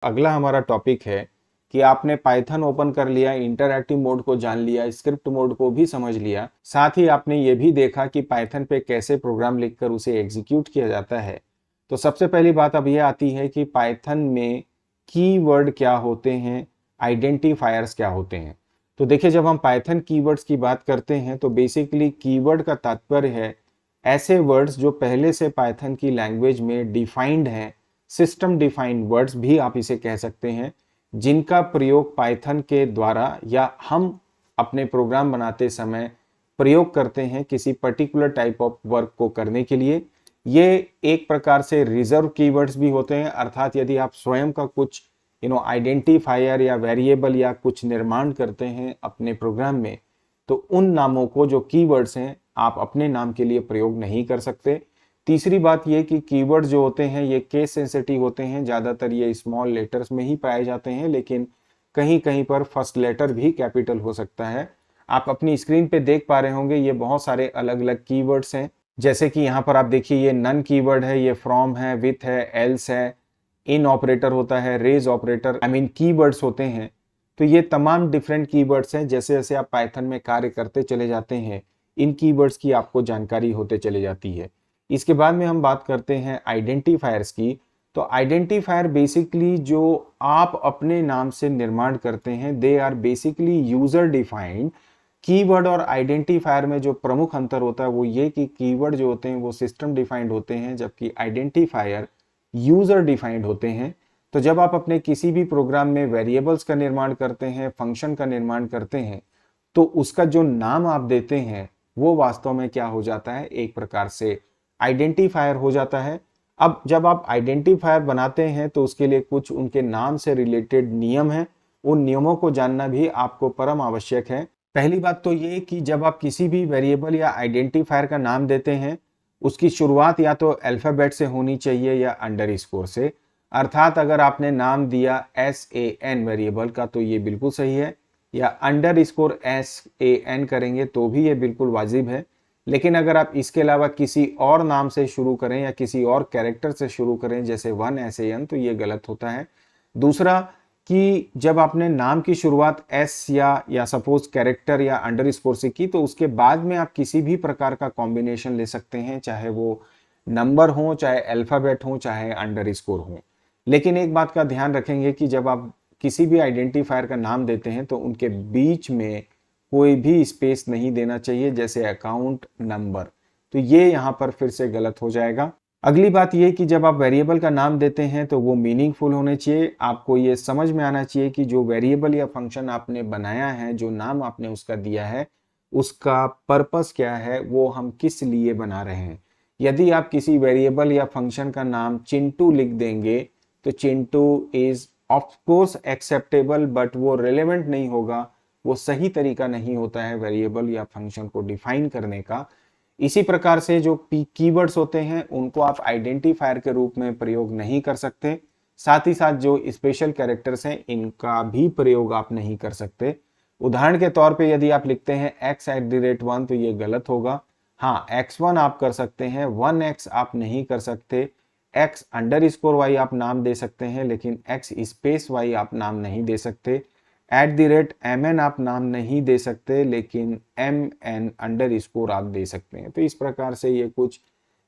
अगला हमारा टॉपिक है कि आपने पाइथन ओपन कर लिया, इंटरएक्टिव मोड को जान लिया, स्क्रिप्ट मोड को भी समझ लिया, साथ ही आपने ये भी देखा कि पाइथन पे कैसे प्रोग्राम लिखकर उसे एग्जीक्यूट किया जाता है। तो सबसे पहली बात अब यह आती है कि पाइथन में कीवर्ड क्या होते हैं, आइडेंटिफायर्स क्या होते हैं। तो देखिए, जब हम पाइथन कीवर्ड्स की बात करते हैं तो बेसिकली कीवर्ड का तात्पर्य है ऐसे वर्ड्स जो पहले से पाइथन की लैंग्वेज में डिफाइंड हैं, सिस्टम डिफाइंड वर्ड्स भी आप इसे कह सकते हैं, जिनका प्रयोग पाइथन के द्वारा या हम अपने प्रोग्राम बनाते समय प्रयोग करते हैं किसी पर्टिकुलर टाइप ऑफ वर्क को करने के लिए। ये एक प्रकार से रिजर्व कीवर्ड्स भी होते हैं, अर्थात यदि आप स्वयं का कुछ आइडेंटिफायर या वेरिएबल या कुछ निर्माण करते हैं अपने प्रोग्राम में, तो उन नामों को जो कीवर्ड्स हैं आप अपने नाम के लिए प्रयोग नहीं कर सकते। तीसरी बात ये कि कीवर्ड जो होते हैं ये केस सेंसिटिव होते हैं, ज़्यादातर ये स्मॉल लेटर्स में ही पाए जाते हैं, लेकिन कहीं कहीं पर फर्स्ट लेटर भी कैपिटल हो सकता है। आप अपनी स्क्रीन पे देख पा रहे होंगे ये बहुत सारे अलग अलग कीवर्ड्स हैं, जैसे कि यहाँ पर आप देखिए ये नन कीवर्ड है, ये फ्रॉम है, विथ है, एल्स है, इन ऑपरेटर होता है, रेज ऑपरेटर, कीवर्ड्स होते हैं। तो ये तमाम डिफरेंट कीवर्ड्स हैं। जैसे जैसे आप पाइथन में कार्य करते चले जाते हैं इन कीवर्ड्स की आपको जानकारी होते चले जाती है। इसके बाद में हम बात करते हैं आइडेंटिफायर्स की। तो आइडेंटिफायर बेसिकली जो आप अपने नाम से निर्माण करते हैं, they are basically user defined. Keyword और आइडेंटिफायर में जो प्रमुख अंतर होता है वो ये कि कीवर्ड जो होते हैं वो सिस्टम डिफाइंड होते हैं, जबकि आइडेंटिफायर यूजर डिफाइंड होते हैं। तो जब आप अपने किसी भी प्रोग्राम में वेरिएबल्स का निर्माण करते हैं, फंक्शन का निर्माण करते हैं, तो उसका जो नाम आप देते हैं वो वास्तव में क्या हो जाता है, एक प्रकार से आइडेंटिफायर हो जाता है। अब जब आप आइडेंटिफायर बनाते हैं तो उसके लिए कुछ उनके नाम से रिलेटेड नियम हैं, उन नियमों को जानना भी आपको परम आवश्यक है। पहली बात तो ये कि जब आप किसी भी वेरिएबल या आइडेंटिफायर का नाम देते हैं उसकी शुरुआत या तो अल्फाबेट से होनी चाहिए या अंडरस्कोर से। अर्थात अगर आपने नाम दिया SAN वेरिएबल का तो ये बिल्कुल सही है, या अंडरस्कोर SAN करेंगे तो भी ये बिल्कुल वाजिब है। लेकिन अगर आप इसके अलावा किसी और नाम से शुरू करें या किसी और कैरेक्टर से शुरू करें जैसे 1SAN, तो ये गलत होता है। दूसरा कि जब आपने नाम की शुरुआत एस या सपोज कैरेक्टर या अंडरस्कोर से की तो उसके बाद में आप किसी भी प्रकार का कॉम्बिनेशन ले सकते हैं, चाहे वो नंबर हो, चाहे अल्फाबेट हो, चाहे अंडरस्कोर हो। लेकिन एक बात का ध्यान रखेंगे कि जब आप किसी भी आइडेंटिफायर का नाम देते हैं तो उनके बीच में कोई भी स्पेस नहीं देना चाहिए, जैसे अकाउंट नंबर। तो ये यहाँ पर फिर से गलत हो जाएगा। अगली बात ये कि जब आप वेरिएबल का नाम देते हैं तो वो मीनिंगफुल होने चाहिए। आपको ये समझ में आना चाहिए कि जो वेरिएबल या फंक्शन आपने बनाया है, जो नाम आपने उसका दिया है, उसका पर्पस क्या है, वो हम किस लिए बना रहे हैं। यदि आप किसी वेरिएबल या फंक्शन का नाम चिंटू लिख देंगे तो Chintu is of course acceptable, but वो रेलेवेंट नहीं होगा, वो सही तरीका नहीं होता है वेरिएबल या फंक्शन को डिफाइन करने का। इसी प्रकार से जो कीवर्ड्स होते हैं उनको आप आइडेंटिफायर के रूप में प्रयोग नहीं कर सकते। साथ ही साथ जो स्पेशल कैरेक्टर्स हैं इनका भी प्रयोग आप नहीं कर सकते। उदाहरण के तौर पे यदि आप लिखते हैं x@1 तो ये गलत होगा। हाँ, x1 आप कर सकते हैं, 1x आप नहीं कर सकते। x_y आप नाम दे सकते हैं, लेकिन x स्पेस y आप नाम नहीं दे सकते। @mn आप नाम नहीं दे सकते, लेकिन mn_ आप दे सकते हैं। तो इस प्रकार से ये कुछ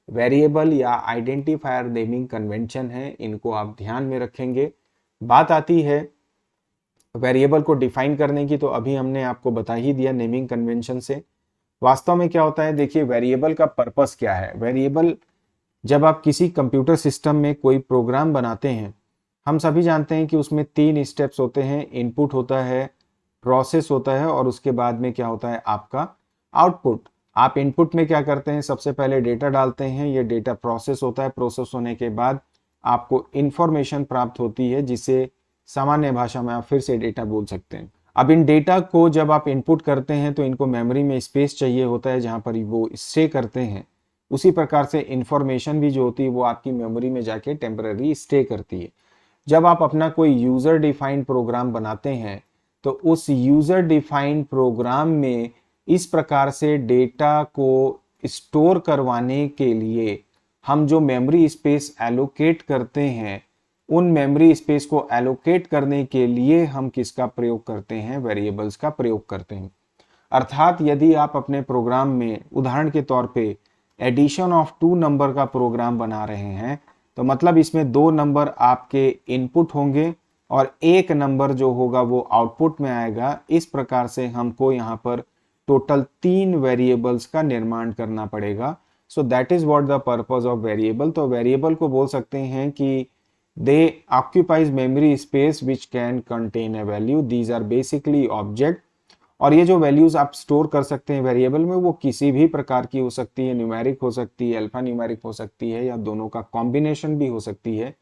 वेरिएबल या आइडेंटिफायर नेमिंग कन्वेंशन है, इनको आप ध्यान में रखेंगे। बात आती है वेरिएबल को डिफाइन करने की, तो अभी हमने आपको बता ही दिया नेमिंग कन्वेंशन से। वास्तव में क्या होता है, देखिए वेरिएबल का पर्पस क्या है। वेरिएबल, जब आप किसी कंप्यूटर सिस्टम में कोई प्रोग्राम बनाते हैं, हम सभी जानते हैं कि उसमें 3 स्टेप्स होते हैं। इनपुट होता है, प्रोसेस होता है, और उसके बाद में क्या होता है, आपका आउटपुट। आप इनपुट में क्या करते हैं, सबसे पहले डेटा डालते हैं, ये डेटा प्रोसेस होता है। प्रोसेस होने के बाद आपको इंफॉर्मेशन प्राप्त होती है, जिसे सामान्य भाषा में आप फिर से डेटा बोल सकते हैं। अब इन डेटा को जब आप इनपुट करते हैं तो इनको मेमोरी में स्पेस चाहिए होता है जहाँ पर वो स्टे करते हैं। उसी प्रकार से इंफॉर्मेशन भी जो होती है वो आपकी मेमोरी में जाके टेम्पररी स्टे करती है। जब आप अपना कोई यूजर डिफाइंड प्रोग्राम बनाते हैं तो उस यूजर डिफाइंड प्रोग्राम में इस प्रकार से डेटा को स्टोर करवाने के लिए हम जो मेमोरी स्पेस एलोकेट करते हैं उन मेमोरी स्पेस को एलोकेट करने के लिए हम किसका प्रयोग करते हैं, वेरिएबल्स का प्रयोग करते हैं। अर्थात यदि आप अपने प्रोग्राम में उदाहरण के तौर पे एडिशन ऑफ 2 नंबर का प्रोग्राम बना रहे हैं, तो मतलब इसमें 2 नंबर आपके इनपुट होंगे और 1 नंबर जो होगा वो आउटपुट में आएगा। इस प्रकार से हमको यहाँ पर टोटल 3 वेरिएबल्स का निर्माण करना पड़ेगा। So that is what the purpose of variable. तो वेरिएबल को बोल सकते हैं कि they occupies memory space which can contain a value, these are basically object. और ये जो वैल्यूज आप स्टोर कर सकते हैं वेरिएबल में, वो किसी भी प्रकार की हो सकती है, न्यूमेरिक हो सकती है, अल्फा न्यूमेरिक हो सकती है, या दोनों का कॉम्बिनेशन भी हो सकती है।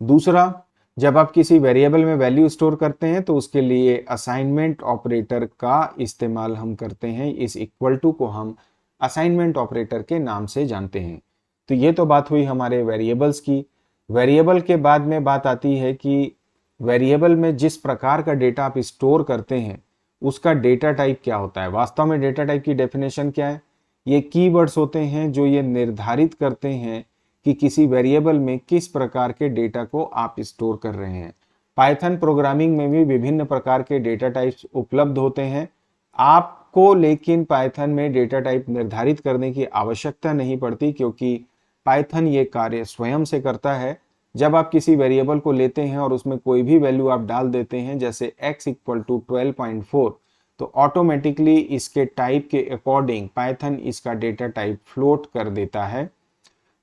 दूसरा, जब आप किसी वेरिएबल में वैल्यू स्टोर करते हैं तो उसके लिए असाइनमेंट ऑपरेटर का इस्तेमाल हम करते हैं। इस इक्वल टू को हम असाइनमेंट ऑपरेटर के नाम से जानते हैं। तो ये तो बात हुई हमारे वेरिएबल्स की। वेरिएबल के बाद में बात आती है कि वेरिएबल में जिस प्रकार का डेटा आप स्टोर करते हैं उसका डेटा टाइप क्या होता है। वास्तव में डेटा टाइप की डेफिनेशन क्या है? ये कीवर्ड्स होते हैं जो ये निर्धारित करते हैं कि किसी वेरिएबल में किस प्रकार के डेटा को आप स्टोर कर रहे हैं। पाइथन प्रोग्रामिंग में भी विभिन्न प्रकार के डेटा टाइप्स उपलब्ध होते हैं। आपको लेकिन पाइथन में डेटा टाइप निर्धारित करने की आवश्यकता नहीं पड़ती, क्योंकि पाइथन ये कार्य स्वयं से करता है। जब आप किसी वेरिएबल को लेते हैं और उसमें कोई भी वैल्यू आप डाल देते हैं, जैसे x इक्वल टू 12.4, तो ऑटोमेटिकली इसके टाइप के अकॉर्डिंग पाइथन इसका डेटा टाइप फ्लोट कर देता है।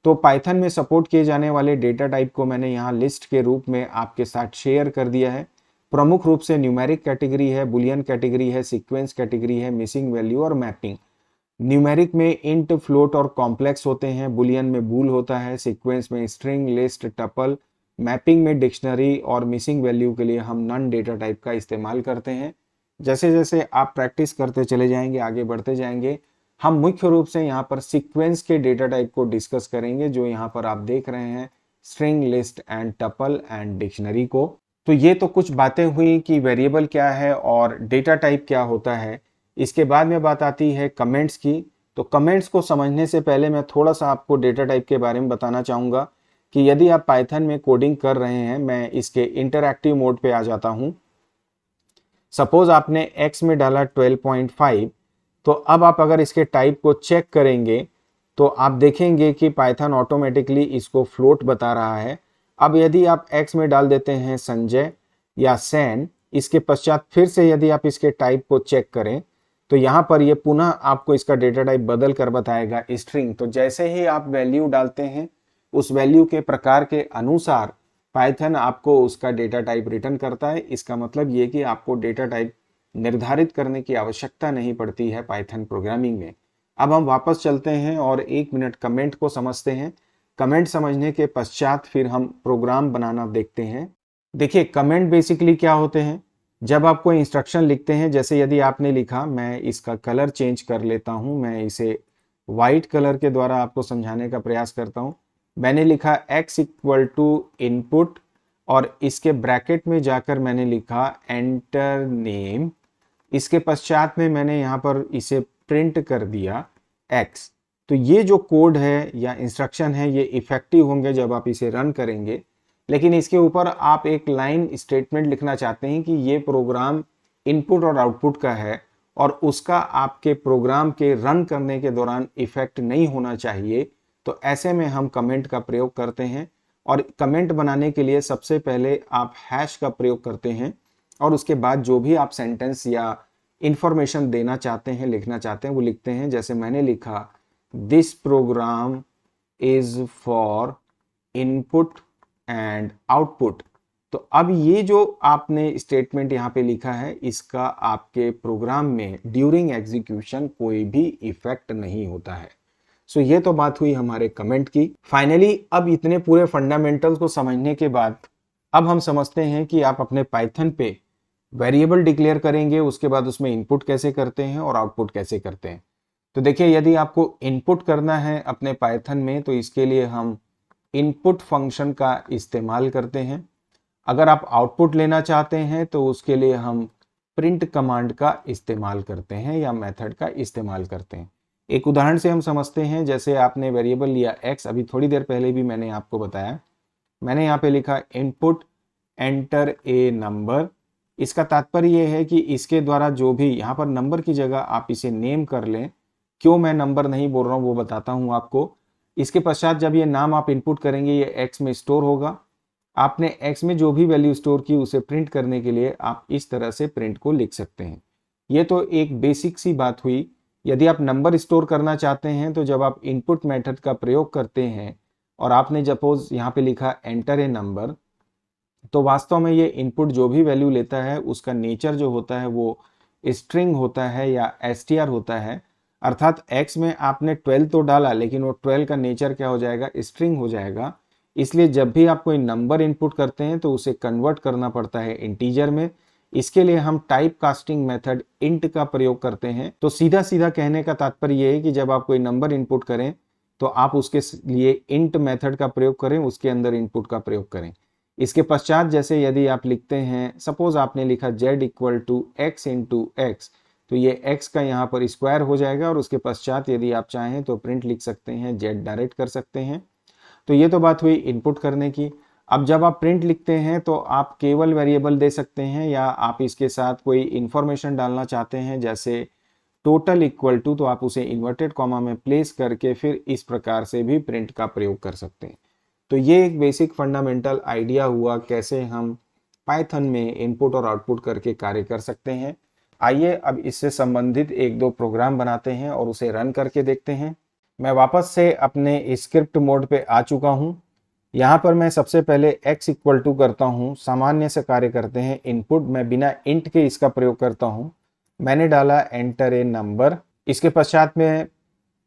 तो पाइथन में सपोर्ट किए जाने वाले डेटा टाइप को मैंने यहाँ लिस्ट के रूप में आपके साथ शेयर कर दिया है। प्रमुख रूप से न्यूमेरिक कैटेगरी है, बुलियन कैटेगरी है, सीक्वेंस कैटेगरी है, मिसिंग वैल्यू और मैपिंग। न्यूमेरिक में इंट, फ्लोट और कॉम्प्लेक्स होते हैं, बुलियन में बूल होता है, सीक्वेंस में स्ट्रिंग, लिस्ट, टपल, मैपिंग में डिक्शनरी और मिसिंग वैल्यू के लिए हम नन डेटा टाइप का इस्तेमाल करते हैं। जैसे जैसे आप प्रैक्टिस करते चले जाएंगे, आगे बढ़ते जाएंगे, हम मुख्य रूप से यहाँ पर सीक्वेंस के डेटा टाइप को डिस्कस करेंगे, जो यहाँ पर आप देख रहे हैं, string, list and tuple and dictionary को। तो ये तो कुछ बातें हुई कि वेरिएबल क्या है और डेटा टाइप क्या होता है। इसके बाद में बात आती है कमेंट्स की। तो कमेंट्स को समझने से पहले मैं थोड़ा सा आपको डेटा टाइप के बारे में बताना चाहूँगा कि यदि आप पाइथन में कोडिंग कर रहे हैं, मैं इसके इंटरएक्टिव मोड पे आ जाता हूँ। सपोज आपने x में डाला 12.5, तो अब आप अगर इसके टाइप को चेक करेंगे तो आप देखेंगे कि पाइथन ऑटोमेटिकली इसको फ्लोट बता रहा है। अब यदि आप x में डाल देते हैं संजय या सैन, इसके पश्चात फिर से यदि आप इसके टाइप को चेक करें तो यहाँ पर ये पुनः आपको इसका डेटा टाइप बदल कर बताएगा स्ट्रिंग। तो जैसे ही आप वैल्यू डालते हैं, उस वैल्यू के प्रकार के अनुसार पाइथन आपको उसका डेटा टाइप रिटर्न करता है। इसका मतलब ये कि आपको डेटा टाइप निर्धारित करने की आवश्यकता नहीं पड़ती है पाइथन प्रोग्रामिंग में। अब हम वापस चलते हैं और 1 मिनट कमेंट को समझते हैं। कमेंट समझने के पश्चात फिर हम प्रोग्राम बनाना देखते हैं। देखिए, कमेंट बेसिकली क्या होते हैं? जब आप कोई इंस्ट्रक्शन लिखते हैं, जैसे यदि आपने लिखा, मैं इसका कलर चेंज कर लेता हूं, मैं इसे वाइट कलर के द्वारा आपको समझाने का प्रयास करता हूं। मैंने लिखा x इक्वल टू इनपुट और इसके ब्रैकेट में जाकर मैंने लिखा एंटर नेम। इसके पश्चात में मैंने यहाँ पर इसे प्रिंट कर दिया x। तो ये जो कोड है या इंस्ट्रक्शन है, ये इफेक्टिव होंगे जब आप इसे रन करेंगे। लेकिन इसके ऊपर आप एक लाइन स्टेटमेंट लिखना चाहते हैं कि ये प्रोग्राम इनपुट और आउटपुट का है और उसका आपके प्रोग्राम के रन करने के दौरान इफेक्ट नहीं होना चाहिए। तो ऐसे में हम कमेंट का प्रयोग करते हैं और कमेंट बनाने के लिए सबसे पहले आप हैश का प्रयोग करते हैं और उसके बाद जो भी आप सेंटेंस या इंफॉर्मेशन देना चाहते हैं, लिखना चाहते हैं, वो लिखते हैं। जैसे मैंने लिखा, this program is for input and output. तो अब ये जो आपने स्टेटमेंट यहाँ पे लिखा है, इसका आपके प्रोग्राम में ड्यूरिंग एग्जीक्यूशन कोई भी इफेक्ट नहीं होता है। सो ये तो बात हुई हमारे कमेंट की। फाइनली अब इतने पूरे फंडामेंटल्स को समझने के बाद अब हम समझते हैं कि आप अपने पाइथन पे वेरिएबल डिक्लेयर करेंगे, उसके बाद उसमें इनपुट कैसे करते हैं और आउटपुट कैसे करते हैं। तो देखिए, यदि आपको इनपुट करना है अपने पाइथन में, तो इसके लिए हम इनपुट फंक्शन का इस्तेमाल करते हैं। अगर आप आउटपुट लेना चाहते हैं तो उसके लिए हम प्रिंट कमांड का इस्तेमाल करते हैं या मेथड का इस्तेमाल करते हैं। एक उदाहरण से हम समझते हैं। जैसे आपने वेरिएबल लिया x, अभी थोड़ी देर पहले भी मैंने आपको बताया मैंने यहाँ पे लिखा इनपुट एंटर ए नंबर। इसका तात्पर्य ये है कि इसके द्वारा जो भी यहाँ पर नंबर की जगह आप इसे नेम कर लें। क्यों मैं नंबर नहीं बोल रहा हूँ वो बताता हूँ आपको। इसके पश्चात जब ये नाम आप इनपुट करेंगे ये एक्स में स्टोर होगा। आपने एक्स में जो भी वैल्यू स्टोर की उसे प्रिंट करने के लिए आप इस तरह से प्रिंट को लिख सकते हैं। ये तो एक बेसिक सी बात हुई। यदि आप नंबर स्टोर करना चाहते हैं तो जब आप इनपुट मेथड का प्रयोग करते हैं और आपने सपोज यहाँ पे लिखा एंटर ए नंबर, तो वास्तव में ये इनपुट जो भी वैल्यू लेता है उसका नेचर जो होता है वो स्ट्रिंग होता है या एसटीआर होता है। अर्थात एक्स में आपने 12 तो डाला लेकिन वो 12 का नेचर क्या हो जाएगा, स्ट्रिंग हो जाएगा। इसलिए जब भी आप कोई नंबर इनपुट करते हैं तो उसे कन्वर्ट करना पड़ता है इंटीजर में। इसके लिए हम टाइप कास्टिंग मेथड इंट का प्रयोग करते हैं। तो सीधा सीधा कहने का तात्पर्य यह है कि जब आप कोई नंबर इनपुट करें तो आप उसके लिए इंट मेथड का प्रयोग करें, उसके अंदर इनपुट का प्रयोग करें। इसके पश्चात जैसे यदि आप लिखते हैं, सपोज आपने लिखा z equal to x into x, तो ये x का यहाँ पर स्क्वायर हो जाएगा और उसके पश्चात यदि आप चाहें तो प्रिंट लिख सकते हैं, z डायरेक्ट कर सकते हैं। तो ये तो बात हुई इनपुट करने की। अब जब आप प्रिंट लिखते हैं तो आप केवल वेरिएबल दे सकते हैं या आप इसके साथ कोई इंफॉर्मेशन डालना चाहते हैं जैसे टोटल इक्वल टू, तो आप उसे इन्वर्टेड कॉमा में प्लेस करके फिर इस प्रकार से भी प्रिंट का प्रयोग कर सकते हैं। तो ये एक बेसिक फंडामेंटल आइडिया हुआ कैसे हम पाइथन में इनपुट और आउटपुट करके कार्य कर सकते हैं। आइए अब इससे संबंधित एक दो प्रोग्राम बनाते हैं और उसे रन करके देखते हैं। मैं वापस से अपने स्क्रिप्ट मोड पे आ चुका हूं। यहाँ पर मैं सबसे पहले x इक्वल टू करता हूँ, सामान्य से कार्य करते हैं। इनपुट मैं बिना इंट के इसका प्रयोग करता हूँ। मैंने डाला एंटर ए नंबर। इसके पश्चात में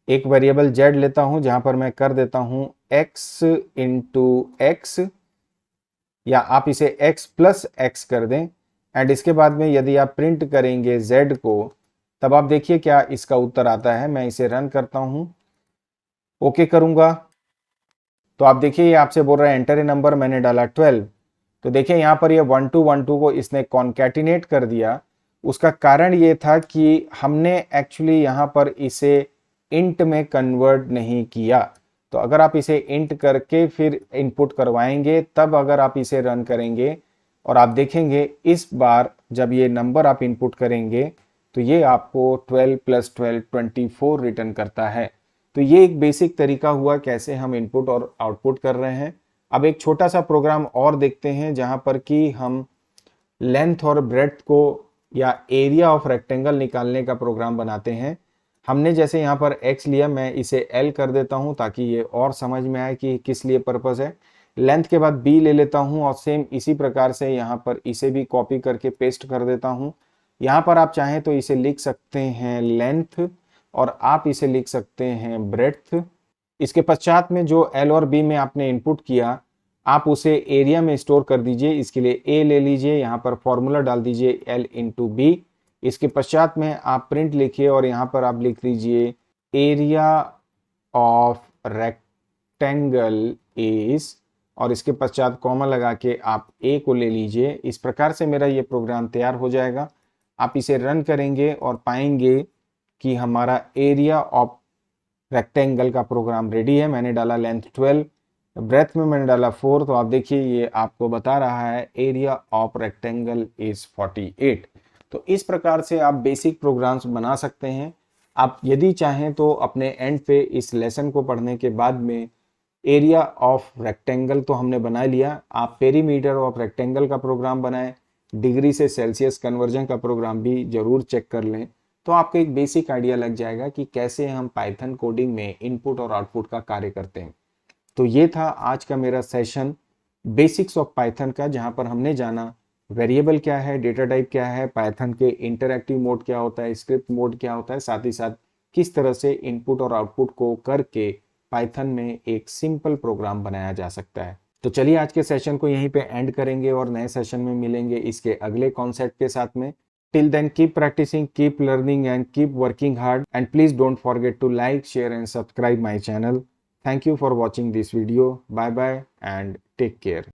एक वेरिएबल z लेता हूँ जहाँ पर मैं कर देता हूँ x इंटू एक्स, या आप इसे x प्लस एक्स कर दें। एंड इसके बाद में यदि आप प्रिंट करेंगे z को, तब आप देखिए क्या इसका उत्तर आता है। मैं इसे रन करता हूँ, ओके करूंगा, तो आप देखिए ये आपसे बोल रहा है एंटर ए नंबर। मैंने डाला 12। तो देखिए यहाँ पर ये 1212 को इसने कॉन्कैटिनेट कर दिया। उसका कारण ये था कि हमने एक्चुअली यहाँ पर इसे इंट में कन्वर्ट नहीं किया। तो अगर आप इसे इंट करके फिर इनपुट करवाएंगे तब अगर आप इसे रन करेंगे और आप देखेंगे इस बार जब ये नंबर आप इनपुट करेंगे तो ये आपको 12 + 12 24 रिटर्न करता है। तो ये एक बेसिक तरीका हुआ कैसे हम इनपुट और आउटपुट कर रहे हैं। अब एक छोटा सा प्रोग्राम और देखते हैं जहां पर कि हम लेंथ और ब्रेड्थ को या एरिया ऑफ रेक्टेंगल निकालने का प्रोग्राम बनाते हैं। हमने जैसे यहाँ पर x लिया, मैं इसे l कर देता हूँ ताकि ये और समझ में आए कि किस लिए पर्पस है। लेंथ के बाद b ले लेता हूँ और सेम इसी प्रकार से यहाँ पर इसे भी कॉपी करके पेस्ट कर देता हूँ। यहाँ पर आप चाहें तो इसे लिख सकते हैं लेंथ और आप इसे लिख सकते हैं ब्रेड्थ। इसके पश्चात में जो L और B में आपने इनपुट किया आप उसे एरिया में स्टोर कर दीजिए। इसके लिए A ले लीजिए, यहाँ पर फॉर्मूला डाल दीजिए L इंटू B। इसके पश्चात में आप प्रिंट लिखिए और यहाँ पर आप लिख दीजिए एरिया ऑफ रेक्टेंगल इज, और इसके पश्चात कॉमा लगा के आप A को ले लीजिए। इस प्रकार से मेरा ये प्रोग्राम तैयार हो जाएगा। आप इसे रन करेंगे और पाएंगे कि हमारा एरिया ऑफ रेक्टेंगल का प्रोग्राम रेडी है। मैंने डाला लेंथ 12, ब्रेथ में मैंने डाला 4, तो आप देखिए ये आपको बता रहा है एरिया ऑफ रेक्टेंगल इज 48। तो इस प्रकार से आप बेसिक प्रोग्राम्स बना सकते हैं। आप यदि चाहें तो अपने एंड पे इस लेसन को पढ़ने के बाद में एरिया ऑफ रेक्टेंगल तो हमने बना लिया, आप पेरीमीटर ऑफ रेक्टेंगल का प्रोग्राम बनाएं, डिग्री से सेल्सियस कन्वर्जन का प्रोग्राम भी जरूर चेक कर लें। तो आपको एक बेसिक आइडिया लग जाएगा कि कैसे हम पाइथन कोडिंग में इनपुट और आउटपुट का कार्य करते हैं। तो ये था आज का मेरा सेशन बेसिक्स ऑफ पाइथन का, जहां पर हमने जाना वेरिएबल क्या है, डेटा टाइप क्या है, पाइथन के इंटरैक्टिव मोड क्या होता है, स्क्रिप्ट मोड क्या होता है, साथ ही साथ किस तरह से इनपुट और आउटपुट को करके पाइथन में एक सिंपल प्रोग्राम बनाया जा सकता है। तो चलिए आज के सेशन को यहीं पे एंड करेंगे और नए सेशन में मिलेंगे इसके अगले कॉन्सेप्ट के साथ में। Till then, keep practicing, keep learning and keep working hard, and please don't forget to like, share and subscribe my channel. Thank you for watching this video. Bye bye and take care.